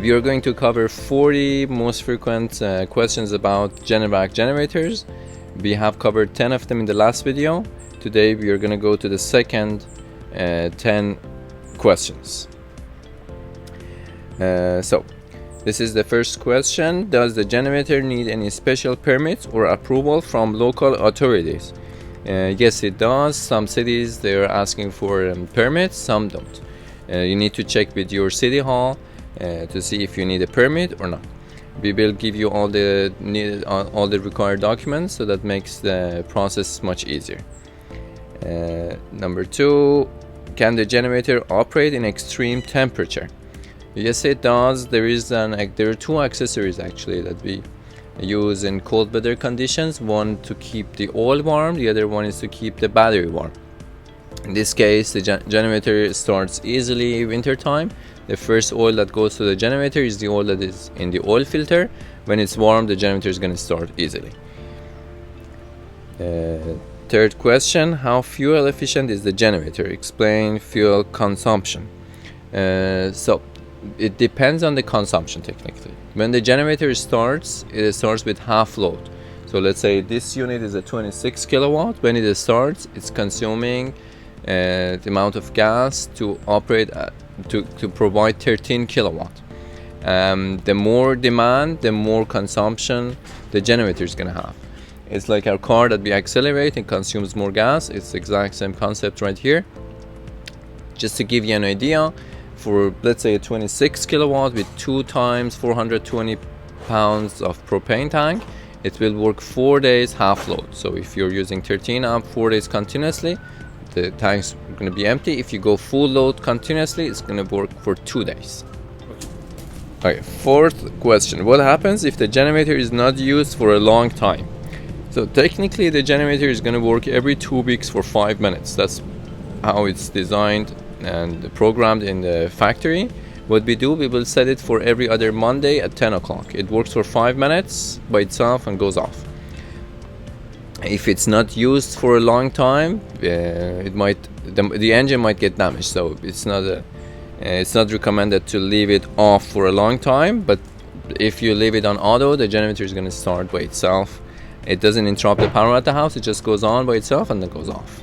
We are going to cover 40 most frequent questions about Generac generators. We have covered 10 of them in the last video. Today we are going to go to the second 10 questions. So this is the first question. Does the generator need any special permits or approval from local authorities? Yes, it does. Some cities they're asking for permits, some don't. You need to check with your city hall to see if you need a permit or not. We will give you all the required documents, so that makes the process much easier. Number 2, can the generator operate in extreme temperature? Yes, it does. There are two accessories actually that we use in cold weather conditions. One to keep the oil warm, the other one is to keep the battery warm. In this case, the generator starts easily winter time. The first oil that goes to the generator is the oil that is in the oil filter. When it's warm, the generator is going to start easily. Third question, how fuel efficient is the generator? Explain fuel consumption. So it depends on the consumption technically. When the generator starts, it starts with half load. So let's say this unit is a 26 kilowatt. When it starts, it's consuming the amount of gas to operate to provide 13 kilowatt. The more demand, the more consumption the generator is going to have. It's like our car that we accelerate and consumes more gas. It's the exact same concept right here. Just to give you an idea, for let's say a 26 kilowatt with 2 times 420 pounds of propane tank, it will work 4 days half load. So if you're using 13 amp 4 days continuously, the tank's going to be empty. If you go full load continuously, it's going to work for 2 days. Okay, fourth question, what happens if the generator is not used for a long time? So technically the generator is going to work every 2 weeks for 5 minutes. That's how it's designed and programmed in the factory. What we do, we will set it for every other Monday at 10 o'clock. It works for 5 minutes by itself and goes off. If it's not used for a long time, the engine might get damaged. So it's not recommended to leave it off for a long time. But if you leave it on auto, the generator is going to start by itself. It doesn't interrupt the power at the house. It just goes on by itself and then goes off.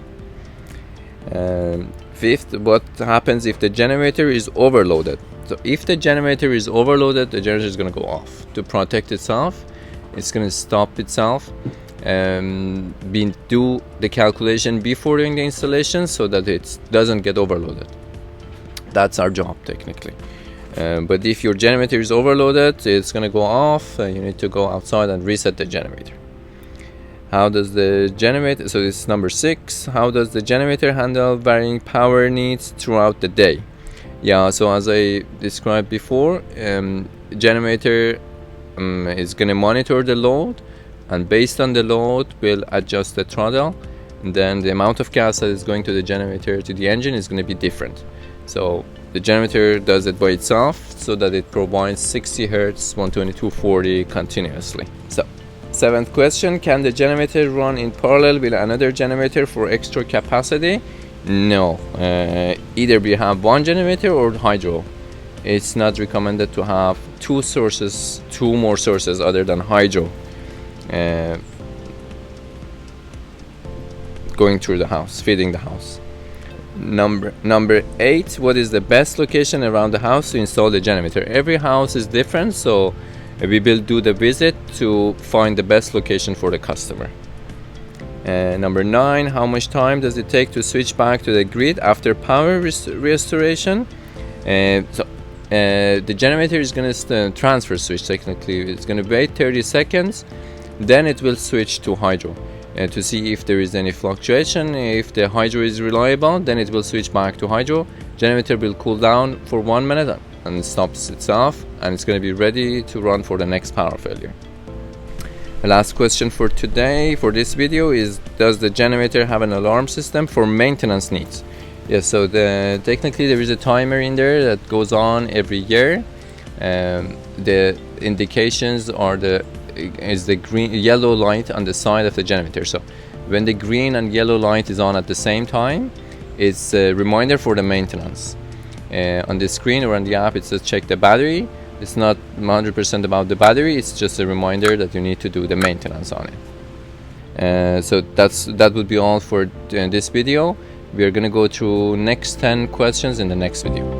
Fifth, what happens if the generator is overloaded? So if the generator is overloaded, the generator is going to go off. To protect itself, it's going to stop itself. Do the calculation before doing the installation so that it doesn't get overloaded. That's our job technically. But if your generator is overloaded, it's going to go off. You need to go outside and reset the generator. How does the generator, so this is number 6, how does the generator handle varying power needs throughout the day? Yeah, so as I described before, generator is going to monitor the load, and based on the load will adjust the throttle, and then the amount of gas that is going to the generator to the engine is going to be different. So the generator does it by itself so that it provides 60 Hz 12240 continuously. So 7th question, can the generator run in parallel with another generator for extra capacity? No, either we have one generator or hydro. It's not recommended to have two more sources other than hydro going through the house, feeding the house. Number 8, what is the best location around the house to install the generator? Every house is different, so we will do the visit to find the best location for the customer. Number 9, how much time does it take to switch back to the grid after power restoration? The generator is going to transfer switch technically. It's going to wait 30 seconds, then it will switch to hydro to see if there is any fluctuation. If the hydro is reliable, then it will switch back to hydro. Generator will cool down for 1 minute and stops itself, and it's going to be ready to run for the next power failure. The last question for today, for this video, is does the generator have an alarm system for maintenance needs? Yes, so technically there is a timer in there that goes on every year. The indications are the yellow light on the side of the generator. So when the green and yellow light is on at the same time, it's a reminder for the maintenance. On the screen or on the app, it says check the battery. It's not 100% about the battery, it's just a reminder that you need to do the maintenance on it. So that would be all for this video. We are going to go through next 10 questions in the next video.